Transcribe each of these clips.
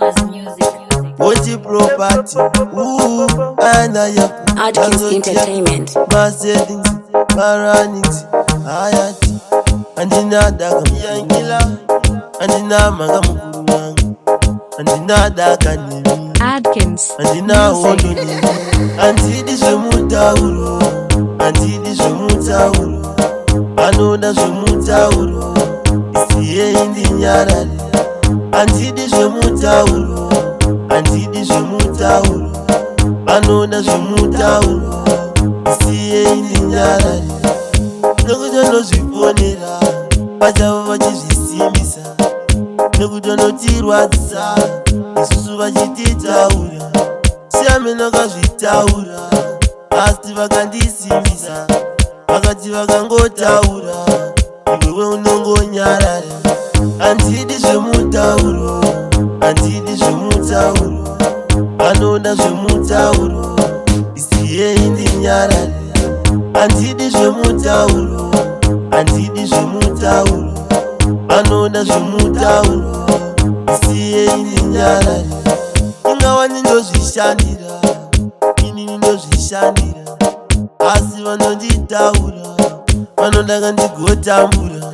What's your property? And I am Adkins Entertainment. my settings, my runnings, Hayati, and in Nada Yankila, and in Namagamukurang, and in Nada Kanimi, Adkins. and in Nawodoni, and see this Mutauro, and see this Mutauro, I know that's Mutauro, it's here in the Yarali, and see this Mutauro, and see this Mutauro, I know that's Mutauro, it's here in the Yarali. Nekutono zviponera vachava vachizvisimbisa nekutonotirwadzisa isusu vachititaura siameno kazvitaura asi vakandisimbisa vakati vakangotaura iwewe unongonyarara handidi zvemutauro handidi zvemutauro vanoda zvemutauro isiyei ndinyarare handidi zvemutauro handidi zvemutauro vanoda zvemutauro isiyei ndinyarare ingawani ndozvishandira inini ndozvishandira asi vanonditaura vanodaka ndigotambura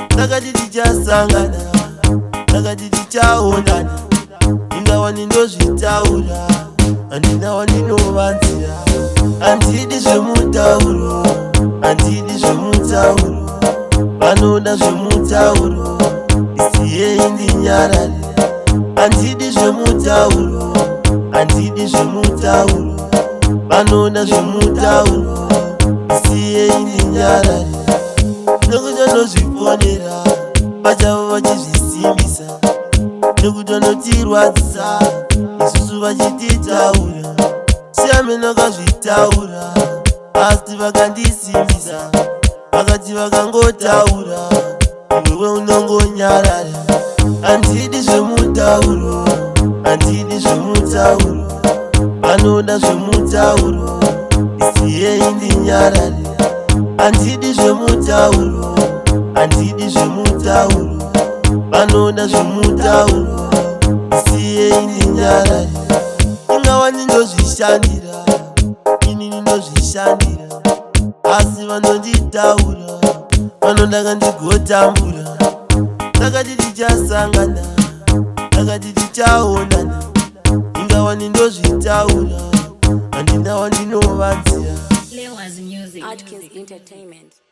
takati tichasangana takati tichaonana ingawani ndozvitaura handina wandinovanzira handidi zvemutauro handidi zvemutauro vanoda zvemutauro isiyei ndinyarare handidi zvemutauro handidi zvemutauro vanoda zvemutauro isiyei ndinyarare nekutonozviponera vachava vachizvisimbisa nekutonotirwadzisa isusu vachititaura siameno kazvitaura asi vakandisimbisa vakati vakangotaura iwewe unongonyarara handidi zvemutauro handidi zvemutauro vanoda zvemutauro isiyei ndinyarare handidi zvemutauro handidi zvemutauro vanoda zvemutauro isiyei ndinyarare ingawani ndozvishandira inini ndozvishandira asi vanonditaura vanodaka ndigotambura takati tichasangana takati tichaonana ingawani ndozvitaura handina wandinovanzira Adkins Entertainment.